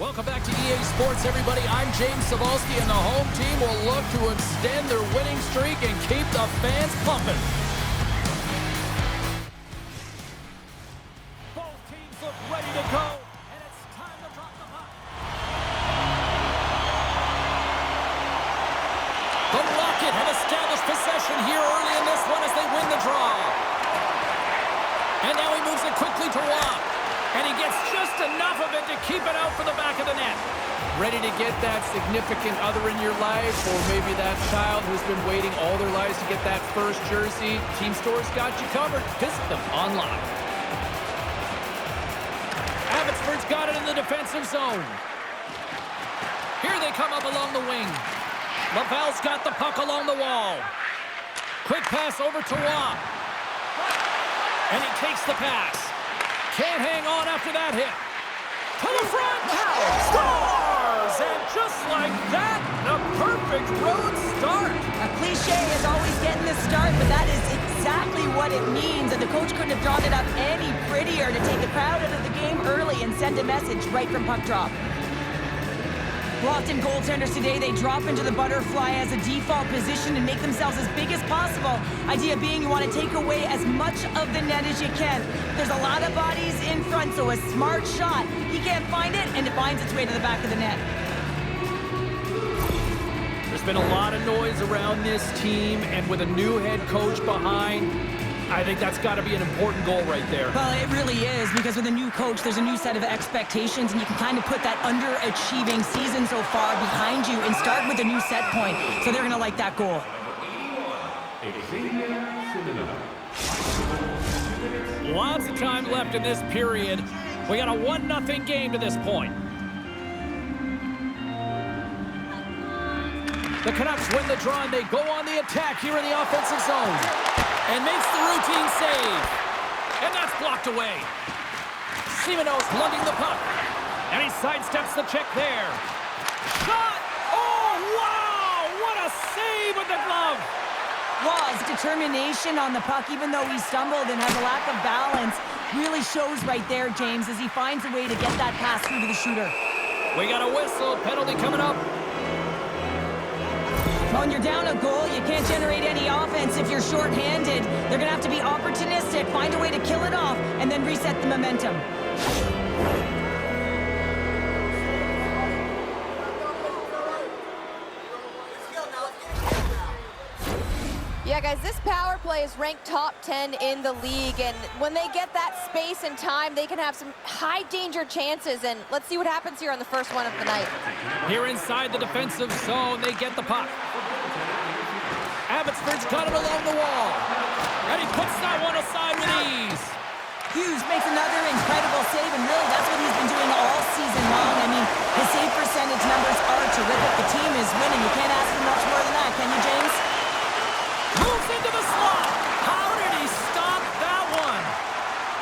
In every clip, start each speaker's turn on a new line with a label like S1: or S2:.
S1: Welcome back to EA Sports, everybody. I'm James Cebulski, and the home team will look to extend their winning streak and keep the fans pumping. Both teams look ready to go, and it's time to drop the puck. The Rocket have established possession here early in this one as they win the draw. And now he moves it quickly to Watt. And he gets just enough of it to keep it out for the back of the net. Ready to get that significant other in your life, or maybe that child who's been waiting all their lives to get that first jersey. Team Store's got you covered. Visit them online. Abbotsford's got it in the defensive zone. Here they come up along the wing. Laval's got the puck along the wall. Quick pass over to Watt. And he takes the pass. Can't hang on after that hit. To the front. Scores! And just like that, a perfect road start.
S2: A cliche is always getting the start, but that is exactly what it means. And the coach couldn't have drawn it up any prettier to take the crowd out of the game early and send a message right from puck drop. Often goaltenders today, they drop into the butterfly as a default position and make themselves as big as possible. Idea being you want to take away as much of the net as you can. There's a lot of bodies in front, so a smart shot. He can't find it, and it finds its way to the back of the net.
S1: There's been a lot of noise around this team, and with a new head coach behind, I think that's got to be an important goal right there.
S2: Well, it really is, because with a new coach, there's a new set of expectations, and you can kind of put that underachieving season so far behind you and start with a new set point. So they're going to like that goal.
S1: Lots of time left in this period. We got a 1-0 game to this point. The Canucks win the draw, and they go on the attack here in the offensive zone. And makes the routine save. And that's blocked away. Simoneau's lugging the puck. And he sidesteps the check there. Shot! Oh, wow! What a save with the glove!
S2: Waugh's determination on the puck, even though he stumbled and has a lack of balance, really shows right there, James, as he finds a way to get that pass through to the shooter.
S1: We got a whistle. Penalty coming up.
S2: When you're down a goal, you can't generate any offense if you're shorthanded. They're going to have to be opportunistic, find a way to kill it off, and then reset the momentum.
S3: Yeah, guys, this power play is ranked top 10 in the league, and when they get that space and time, they can have some high-danger chances, and let's see what happens here on the first one of the night.
S1: Here inside the defensive zone, they get the puck. Abbotsford's got it along the wall, and he puts that one aside with ease.
S2: Hughes makes another incredible save, and really that's what he's been doing all season long. I mean, his save percentage numbers are terrific. The team is winning. You can't ask for much more than that, can you, James?
S1: Moves into the slot. How did he stop that one?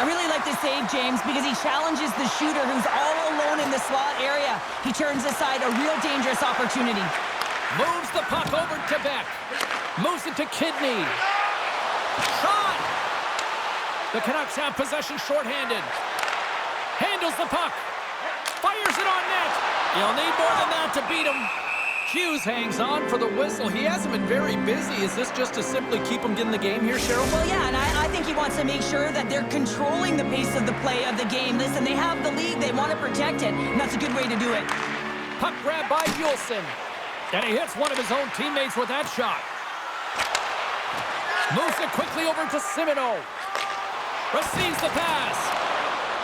S2: I really like this save, James, because he challenges the shooter who's all alone in the slot area. He turns aside a real dangerous opportunity.
S1: Moves the puck over to Beck. Moves it to Kidney. Shot! The Canucks have possession shorthanded. Handles the puck. Fires it on net. You'll need more than that to beat him. Hughes hangs on for the whistle. He hasn't been very busy. Is this just to simply keep him in the game here, Cheryl?
S2: Well, yeah, and I think he wants to make sure that they're controlling the pace of the play of the game. Listen, they have the lead. They want to protect it, and that's a good way to do it.
S1: Puck grab by Juleson. And he hits one of his own teammates with that shot. Moves it quickly over to Simoneau. Receives the pass.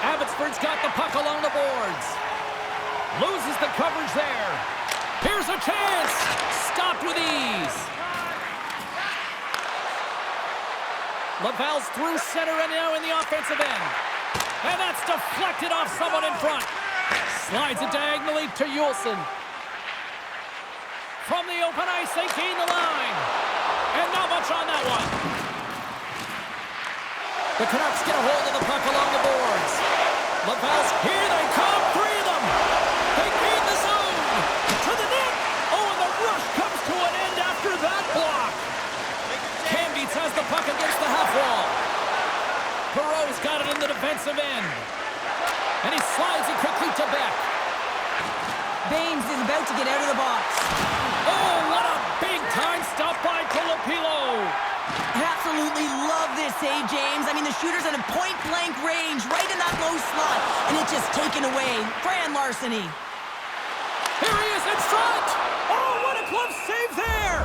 S1: Abbotsford's got the puck along the boards. Loses the coverage there. Here's a chance. Stopped with ease. Laval's through center and now in the offensive end. And that's deflected off someone in front. Slides it diagonally to Juleson. From the open ice, they gain the line. And not much on that one. The Canucks get a hold of the puck along the boards. Laval's, here they come, three of them. They gain the zone. To the net. Oh, and the rush comes to an end after that block. Cambeats has the puck against the half wall. Perreault's got it in the defensive end. And he slides it quickly to Beck.
S2: Baines is about to get out of the box.
S1: Oh, what a big-time stop by Colapilo.
S2: I absolutely love this save, James. I mean, the shooter's at a point-blank range, right in that low slot, and it's just taken away. Grand larceny.
S1: Here he is in front. Oh, what a glove save there.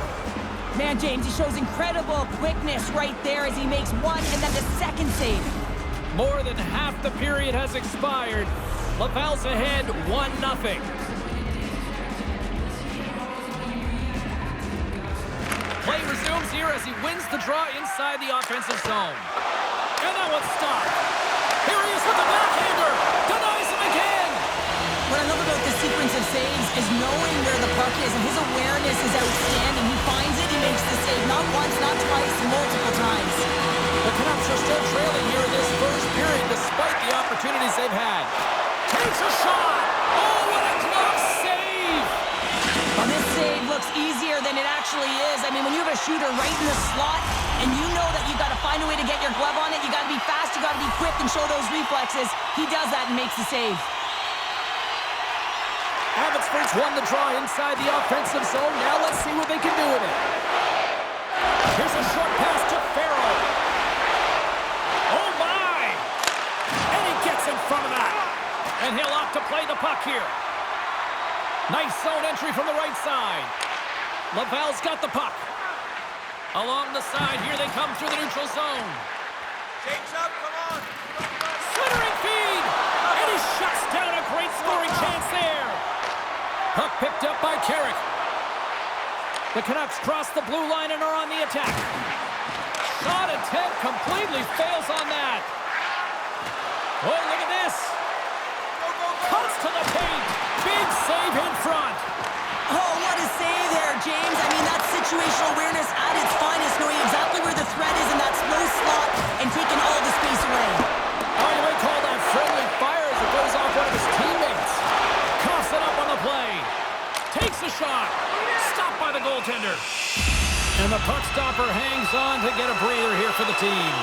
S2: Man, James, he shows incredible quickness right there as he makes one and then the second save.
S1: More than half the period has expired. Laval's ahead 1-0. Play resumes here as he wins the draw inside the offensive zone. And that one's stopped. Here he is with the backhander. Denies him again.
S2: What I love about this sequence of saves is knowing where the puck is, and his awareness is outstanding. He finds it, he makes the save not once, not twice, multiple times.
S1: The Canucks are still trailing here in this first period despite the opportunities they've had. Takes a shot. Oh, what a glove save.
S2: And this save looks easier than it actually is. I mean, when you have a shooter right in the slot and you know that you've got to find a way to get your glove on it, you got to be fast, you got to be quick and show those reflexes. He does that and makes the save.
S1: Abbotsford's won the draw inside the offensive zone. Now let's see what they can do with it. Here's a short pass to Farrell. Oh, my! And he gets in front of that. And he'll opt to play the puck here. Nice zone entry from the right side. Laval's got the puck. Along the side, here they come through the neutral zone.
S4: Shakes up, come on.
S1: Slithering feed! And he shuts down a great scoring chance there. Puck picked up by Carrick. The Canucks cross the blue line and are on the attack. Shot attempt completely fails on that. Oh, look at this. Cuts to the paint. Big save in front.
S2: Oh, what a save there, James. I mean, that's situational awareness at its finest, knowing exactly where the threat is in that slow slot and taking all the space away.
S1: Oh, you might call that friendly fire as it goes off one of his teammates. Coughs it up on the play. Takes a shot. Stopped by the goaltender. And the puck stopper hangs on to get a breather here for the team.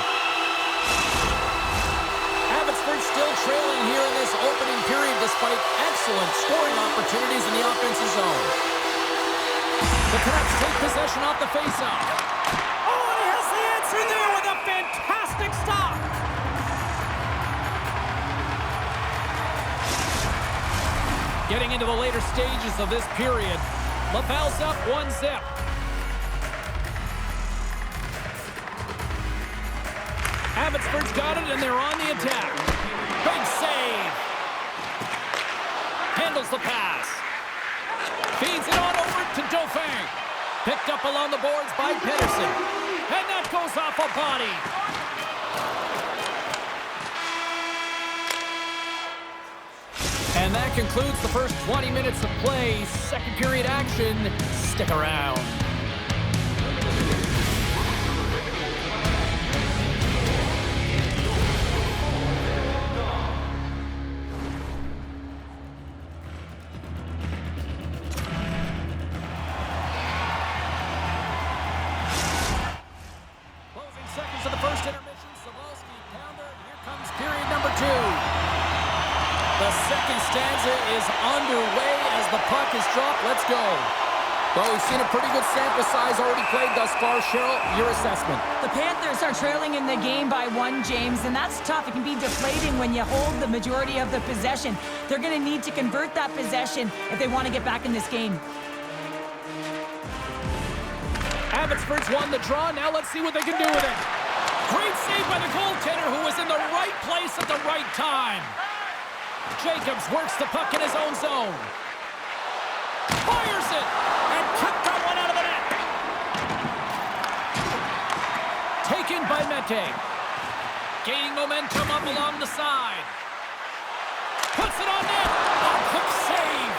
S1: Abbotsford still trailing here in this opening period despite excellent scoring opportunities in the offensive zone. The Canucks take possession off the faceoff. Oh, and he has the answer there with a fantastic stop. Getting into the later stages of this period, Laval's up 1-0. Abbotsford's got it, and they're on the attack. Big save. Handles the pass. Feeds it on over to Dauphin. Picked up along the boards by Pedersen. And that goes off a body. And that concludes the first 20 minutes of play. Second period action. Stick around. Closing seconds of the first intermission. Savalsky pounder. Here comes period number 2. The second stanza is underway as the puck is dropped. Let's go. Well, we've seen a pretty good sample size already played thus far. Cheryl, your assessment.
S2: The Panthers are trailing in the game by 1, James, and that's tough. It can be deflating when you hold the majority of the possession. They're going to need to convert that possession if they want to get back in this game.
S1: Abbotsford's won the draw. Now let's see what they can do with it. Great save by the goaltender who was in the right place at the right time. Jacobs works the puck in his own zone. Fires it! And kicked that one out of the net. Taken by Mete. Gaining momentum up along the side. Puts it on net. A quick save.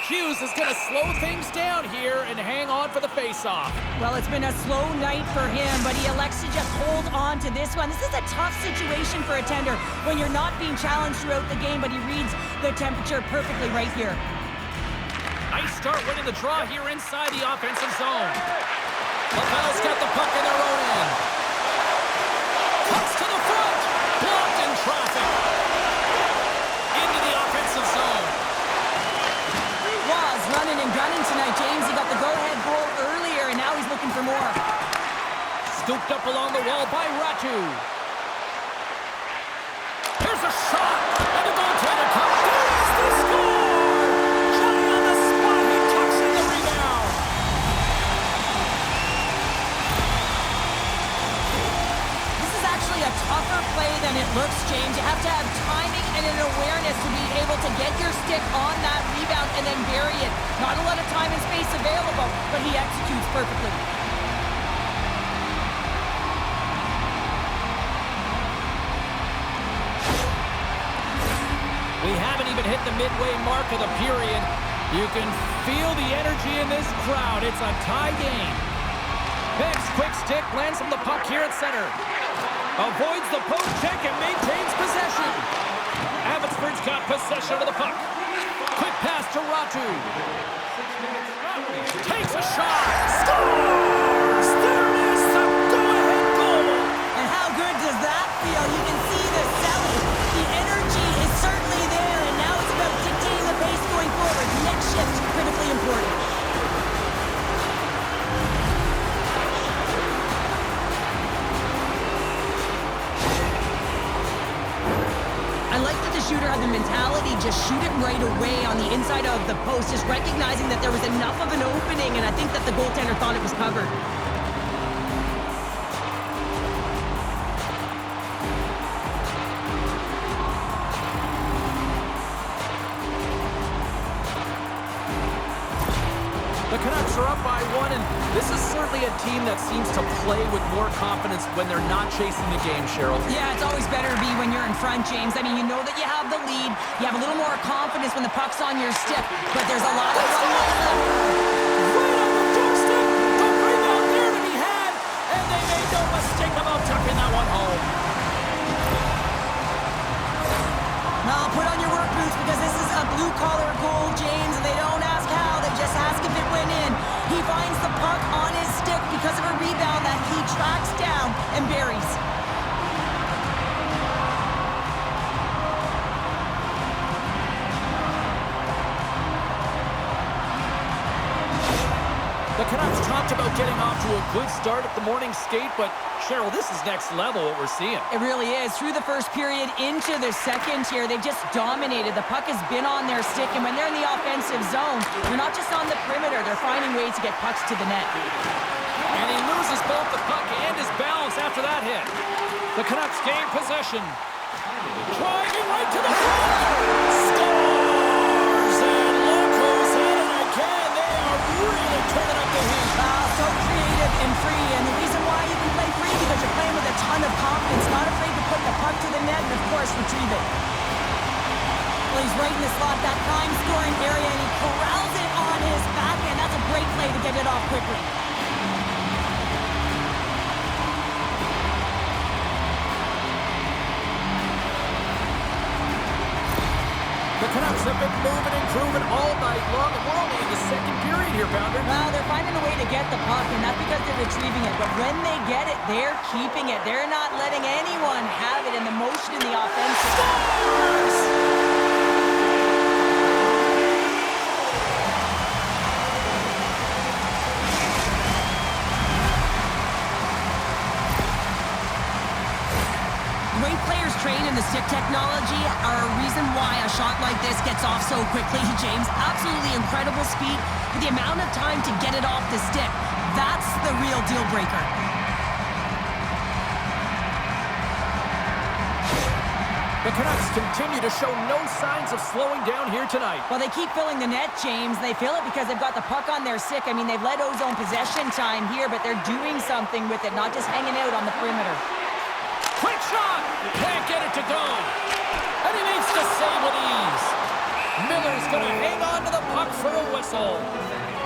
S1: Hughes is going to slow things down here and hang on for the faceoff.
S2: Well, it's been a slow night for him, but he elects to just hold on to this one. This is a tough situation for a tender when you're not being challenged throughout the game, but he reads the temperature perfectly right here.
S1: Nice start winning the draw here inside the offensive zone. Laval's got the puck in their own end. Cuts to the front. Blocked in traffic. Into the offensive zone. Picked up along the wall by Ratu. Here's a shot, and the goaltender comes. There's the score! Johnny on the spot, he tucks in the rebound.
S2: This is actually a tougher play than it looks, James. You have to have timing and an awareness to be able to get your stick on that rebound and then bury it. Not a lot of time and space available, but he executes perfectly.
S1: We haven't even hit the midway mark of the period. You can feel the energy in this crowd. It's a tie game. Next, quick stick lands from the puck here at center. Avoids the poke check and maintains possession. Abbotsford's got possession of the puck. Quick pass to Ratu. Takes a shot. Scores! There is the go-ahead goal.
S2: And how good does that feel? You can see the selling. The energy is certainly there, and now it's about dictating the pace going forward. Next shift, critically important. I like that the shooter had the mentality, just shoot it right away on the inside of the post, just recognizing that there was enough of an opening, and I think that the goaltender thought it was covered.
S1: The Canucks are up by one, and this is certainly a team that seems to play with more confidence when they're not chasing the game, Cheryl.
S2: Yeah, it's always better to be when you're in front, James. I mean, you know that you have the lead. You have a little more confidence when the puck's on your stick, but there's a lot of runway left.
S1: Right on the doorstep, the rebound there to be had, and they made no mistake about tucking that one home.
S2: Now, put on your work boots because this is a blue-collar goal, James, and they don't ask how, they just ask if it went in. He finds the puck on his stick because of a rebound that he tracks down and buries.
S1: The Canucks talked about getting off to a good start at the morning skate, but Cheryl, this is next level what we're seeing.
S2: It really is. Through the first period into the second here, they've just dominated. The puck has been on their stick, and when they're in the offensive zone, they're not just on the perimeter, they're finding ways to get pucks to the net.
S1: And he loses both the puck and his balance after that hit. The Canucks gain possession. Driving right to the front. Scores! And look who's in it again. They are really turning up the heat.
S2: So creative and free, and the reason why you can play free because you're playing with a ton of confidence, not afraid to put the puck to the net and, of course, retrieve it. Well, he's right in the slot, that prime scoring area, and he corrals it on his backhand. That's a great play to get it off quickly.
S1: The Canucks have been moving and grooving all night long, and we're only in the second period here, Pounder.
S2: Well, they're finding a way to get the puck, and that's because they're retrieving it. But when they get it, they're keeping it. They're not letting anyone have it in the motion in the offensive.
S1: Scores!
S2: The way players train in the stick technology are a reason why a shot like this gets off so quickly, James. Absolutely incredible speed, but the amount of time to get it off the stick, that's the real deal breaker.
S1: The Canucks continue to show no signs of slowing down here tonight.
S2: Well, they keep filling the net, James. They fill it because they've got the puck on their stick. I mean, they've let Ozone possession time here, but they're doing something with it, not just hanging out on the perimeter.
S1: Quick shot! Can't get it to go. And he makes the save with ease. Miller's going to hang on to the puck for a whistle.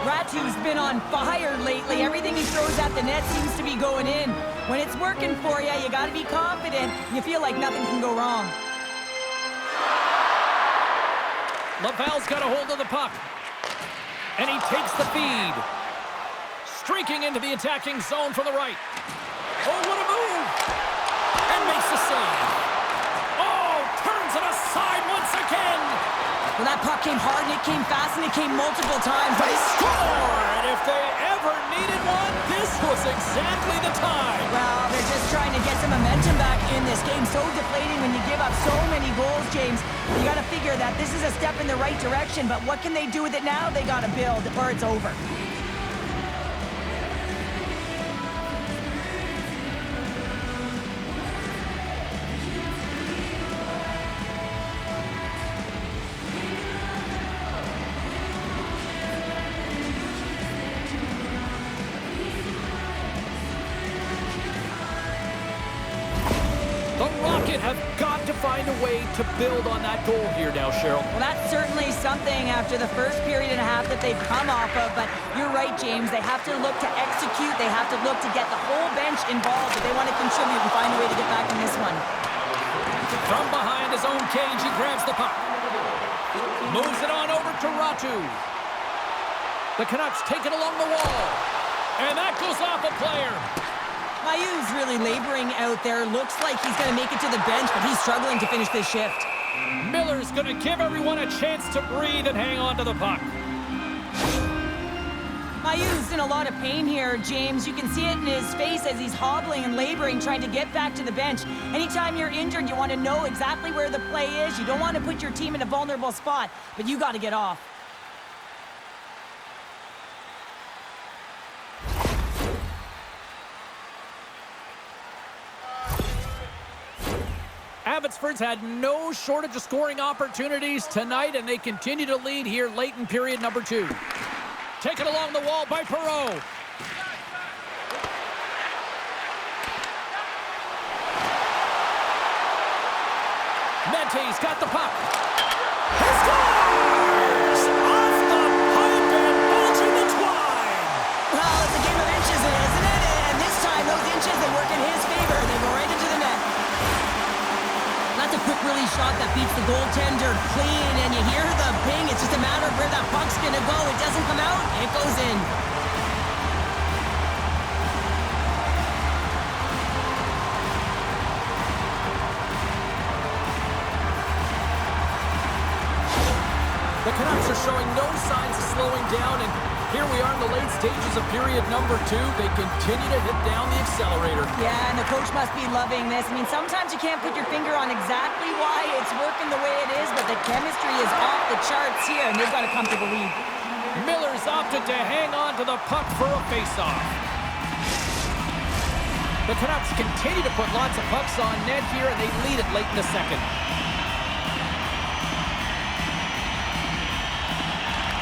S2: Ratu's been on fire lately. Everything he throws at the net seems to be going in. When it's working for you, you got to be confident. You feel like nothing can go wrong.
S1: Laval's got a hold of the puck. And he takes the feed. Streaking into the attacking zone from the right. Oh, what a move! And makes the save. Oh, turns it aside once again.
S2: Well, that puck came hard, and it came fast, and it came multiple times.
S1: They score! And if they ever ever needed one, this was exactly the time.
S2: Well, they're just trying to get some momentum back in this game. So deflating when you give up so many goals, James. You got to figure that this is a step in the right direction, but what can they do with it now? They got to build or it's over.
S1: The Rocket have got to find a way to build on that goal here now, Cheryl.
S2: Well, that's certainly something after the first period and a half that they've come off of, but you're right, James. They have to look to execute. They have to look to get the whole bench involved if they want to contribute and find a way to get back in this one.
S1: From behind his own cage, he grabs the puck. Moves it on over to Ratu. The Canucks take it along the wall. And that goes off a player.
S2: Mayu's really laboring out there. Looks like he's going to make it to the bench, but he's struggling to finish this shift.
S1: Miller's going to give everyone a chance to breathe and hang on to the puck.
S2: Mayu's in a lot of pain here, James. You can see it in his face as he's hobbling and laboring, trying to get back to the bench. Anytime you're injured, you want to know exactly where the play is. You don't want to put your team in a vulnerable spot, but you got to get off.
S1: Abbotsford's had no shortage of scoring opportunities tonight, and they continue to lead here late in period number 2. Taken along the wall by Perreault. Mente's got the puck. He scores! Off the pipe and bulging the twine.
S2: Well, it's a game of inches, isn't it? And this time, those inches, they work in his favor. They go right into the net. That's a quick release shot that beats the goaltender clean, and you hear the ping. It's just a matter of where that puck's gonna go. It doesn't come out, it goes in.
S1: The Canucks are showing no signs of slowing down, and here we are in the late stages of period number 2. They continue to hit down the accelerator.
S2: Yeah, and the coach must be loving this. I mean, sometimes you can't put your finger on exactly why it's working the way it is, but the chemistry is off the charts here, and they've got a comfortable lead.
S1: Miller's opted to hang on to the puck for a faceoff. The Canucks continue to put lots of pucks on net here, and they lead it late in the second.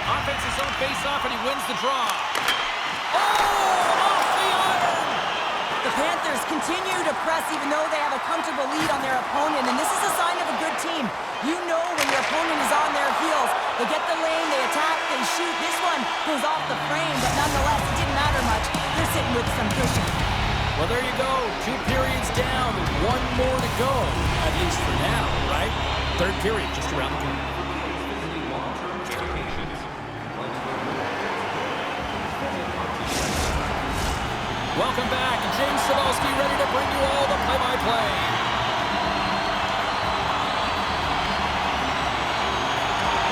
S1: Offense his own face-off, and he wins the draw. Oh, off the iron!
S2: The Panthers continue to press even though they have a comfortable lead on their opponent, and this is a sign of a good team. You know when your opponent is on their heels. They get the lane, they attack, they shoot. This one goes off the frame, but nonetheless, it didn't matter much. They're sitting with some cushion.
S1: Well, there you go. 2 periods down, 1 more to go, at least for now, right? Third period just around the corner. Welcome back. James Cebulski ready to bring you all the play-by-play.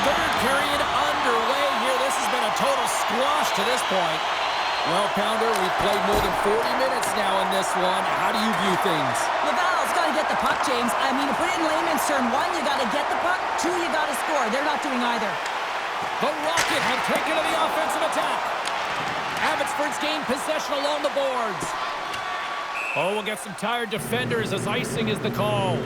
S1: Third period underway here. This has been a total squash to this point. Well, Pounder, we've played more than 40 minutes now in this one. How do you view things?
S2: Laval's got to get the puck, James. I mean, to put it in layman's term, 1, you got to get the puck. 2, you got to score. They're not doing either.
S1: The Rocket have taken to the offensive attack. Abbotsford's gained possession along the boards. Oh, we'll get some tired defenders as icing is the call.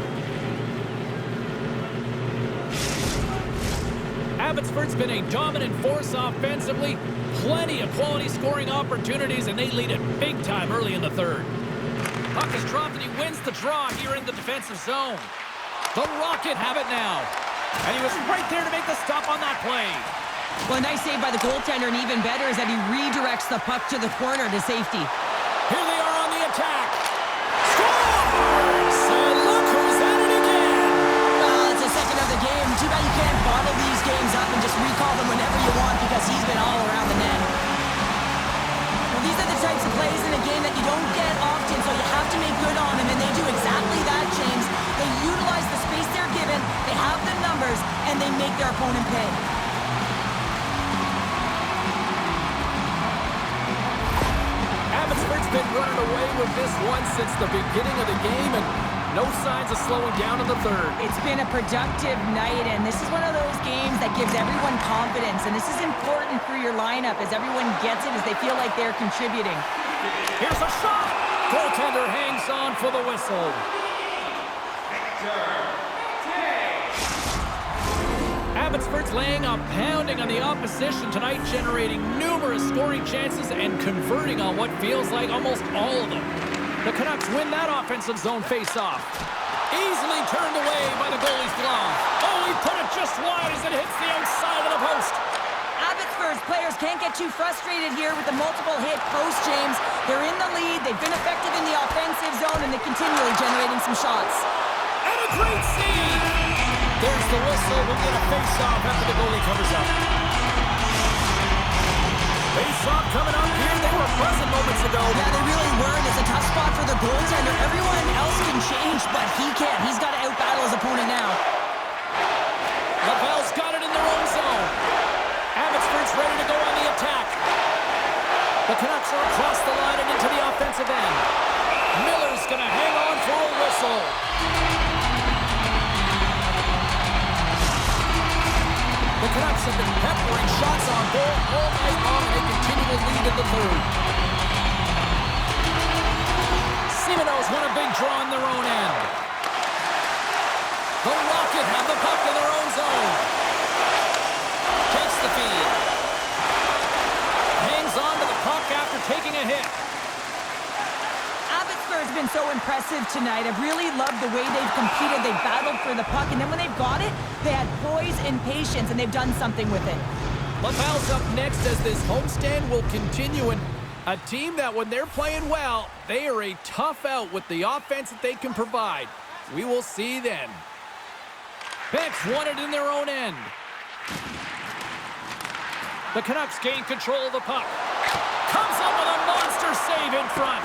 S1: Abbotsford's been a dominant force offensively. Plenty of quality scoring opportunities, and they lead it big time early in the third. Puck is dropped, and he wins the draw here in the defensive zone. The Rocket have it now. And he was right there to make the stop on that play.
S2: Well, a nice save by the goaltender, and even better is that he redirects the puck to the corner to safety.
S1: Here they are on the attack. Scores! And look who's at it again.
S2: Well, it's the second of the game. Too bad you can't bottle these games up and just recall them whenever you want because he's been all around the net. Well, these are the types of plays in a game that you don't get often, so you have to make good on them, and they do exactly that, James. They utilize the space they're given, they have the numbers, and they make their opponent pay.
S1: been running away with this one since the beginning of the game, and no signs of slowing down in the third.
S2: It's been a productive night, and this is one of those games that gives everyone confidence, and this is important for your lineup as everyone gets it, as they feel like they're contributing.
S1: Here's a shot! Goaltender hangs on for the whistle. Abbotsford's laying a pounding on the opposition tonight, generating numerous scoring chances and converting on what feels like almost all of them. The Canucks win that offensive zone face-off. Easily turned away by the goalie's glove. Oh, he put it just wide as it hits the outside of the post.
S2: Abbotsford's players can't get too frustrated here with the multiple hit post, James. They're in the lead, they've been effective in the offensive zone, and they're continually generating some shots.
S1: And a great save! There's the whistle. We'll get a face-off after the goalie covers up. Face-off coming up here. They were present moments ago.
S2: Yeah, they really were. It's a tough spot for the goaltender. Everyone else can change, but he can't. He's got to out-battle his opponent now.
S1: Laval's got it in their own zone. Abbotsford's ready to go on the attack. The Canucks are across the line and into the offensive end. Miller's going to hang on for a whistle. The Canucks have been peppering shots on goal all night long, and they continue to lead in the third. Semino's won a big draw in their own end. The Rocket have the puck in their own zone. Takes the feed. Hangs on to the puck after taking a hit.
S2: Abbotsford's been so impressive tonight. I've really loved the way they've competed. They've battled for the puck, and then when they've got it, they had poise and patience, and they've done something with it.
S1: Laval's up next as this homestand will continue, and a team that when they're playing well, they are a tough out with the offense that they can provide. We will see then. Beck's won it in their own end. The Canucks gain control of the puck. Comes up with a monster save in front.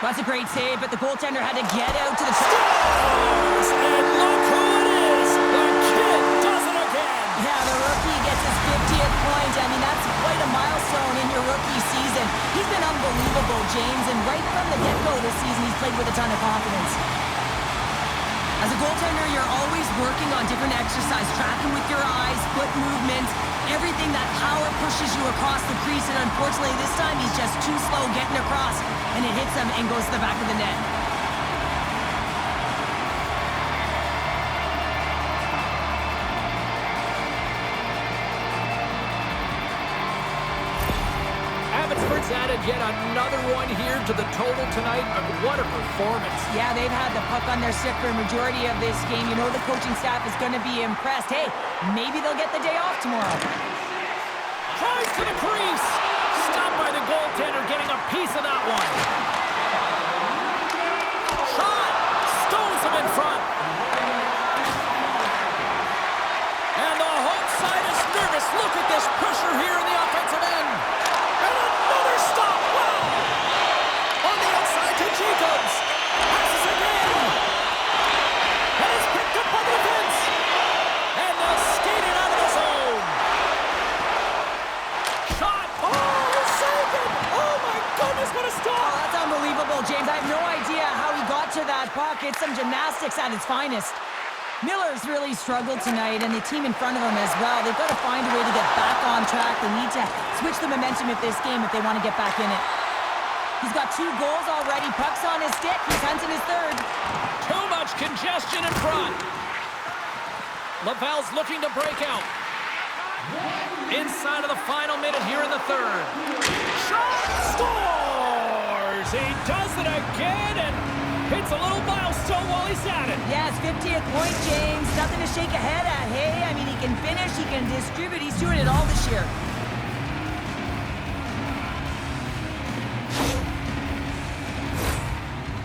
S2: That's a great save, but the goaltender had to get out to the...
S1: Scores! And look who it is! The kid does it again!
S2: Yeah, the rookie gets his 50th point. I mean, that's quite a milestone in your rookie season. He's been unbelievable, James, and right from the get-go this season, he's played with a ton of confidence. As a goaltender, you're always working on different exercise, tracking with your eyes, foot movements, everything that power pushes you across the crease, and unfortunately this time he's just too slow getting across, and it hits him and goes to the back of the net.
S1: Abbotsford's added yet another one here to the total tonight. What a performance.
S2: Yeah, they've had the puck on their stick for a majority of this game. You know the coaching staff is going to be impressed. Hey, maybe they'll get the day off tomorrow.
S1: Tries to the crease. Stopped by the goaltender, getting a piece of that one. Shot. Stones him in front. And the home side is nervous. Look at this pressure here in the offensive end. And another stop. Wow. On the outside to Jacobs. Passes again. And it's picked up by the defense. And they'll skate it out of the zone. Shot. Oh, saved it. Oh, my goodness, what a
S2: Oh,
S1: stop.
S2: that's unbelievable, James. I have no idea how he got to that puck. It's some gymnastics at its finest. Miller's really struggled tonight, and the team in front of him as well. They've got to find a way to get back on track. They need to switch the momentum of this game if they want to get back in it. He's got 2 goals already. Puck's on his stick. He's hunting his third.
S1: Too much congestion in front. Laval's looking to break out. Inside of the final minute here in the third. Shot! Scores! He does it again and hits a little milestone while he's at it.
S2: Yeah, it's 50th point, James. Nothing to shake a head at. Hey, I mean, he can finish, he can distribute. He's doing it all this year.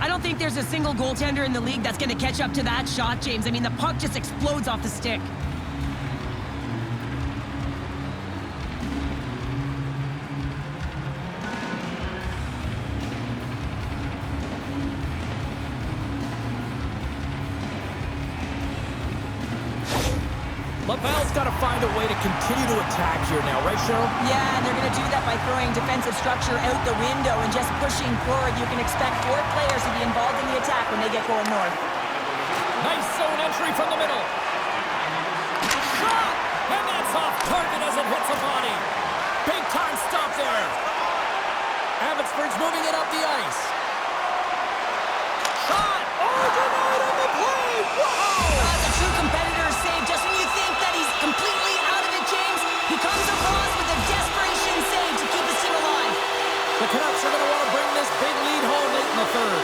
S2: I don't think there's a single goaltender in the league that's going to catch up to that shot, James. I mean, the puck just explodes off the stick.
S1: Laval's got to find a way to continue to attack here now, right, Cheryl?
S2: Yeah, and they're going to do that by throwing defensive structure out the window and just pushing forward. You can expect 4 players to be involved in the attack when they get going north.
S1: Nice zone entry from the middle. Shot! And that's off target as it hits a body. Big time stop there. Abbotsford's moving it up the ice. Shot! Oh, denied on the play! Whoa!
S2: That's a true competitor's save. Just when you think that he's completely out of it, James, he comes across with a desperation save to keep his team alive.
S1: The Canucks are going to want to bring this big lead home late in the third.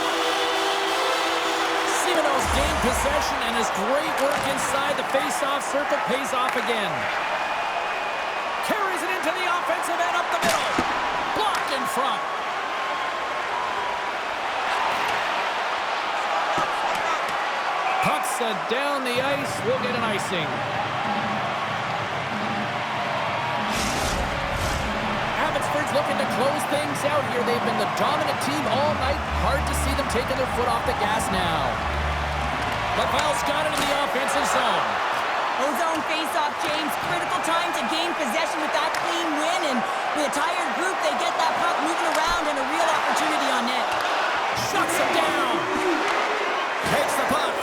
S1: Simoneau's gained possession, and his great work inside the face-off circle pays off again. Carries it into the offensive end up the middle. Blocked in front. Puck's down the ice. We'll get an icing. Abbotsford's looking to close things out here. They've been the dominant team all night. Hard to see them taking their foot off the gas now. Laval's got it in the offensive zone.
S2: Ozone face-off, James. Critical time to gain possession with that clean win, and with a tired group, they get that puck moving around and a real opportunity on net.
S1: Shuts him down. Takes the puck.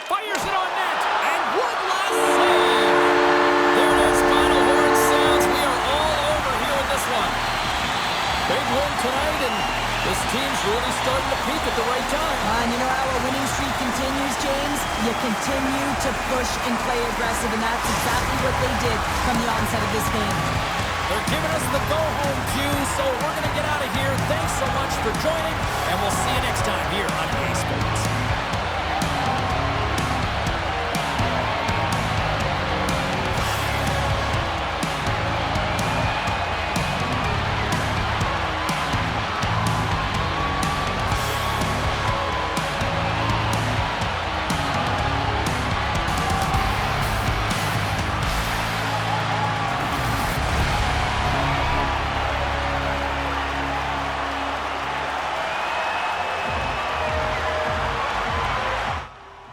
S1: Fires it on net. And one last save. There it is. Final horn sounds. We are all over here in this one. Big win tonight, and this team's really starting to peak at the right time.
S2: And you know how a winning streak continues, James? You continue to push and play aggressive, and that's exactly what they did from the onset of this game.
S1: They're giving us the go-home cue, so we're going to get out of here. Thanks so much for joining, and we'll see you next time here on A Sports.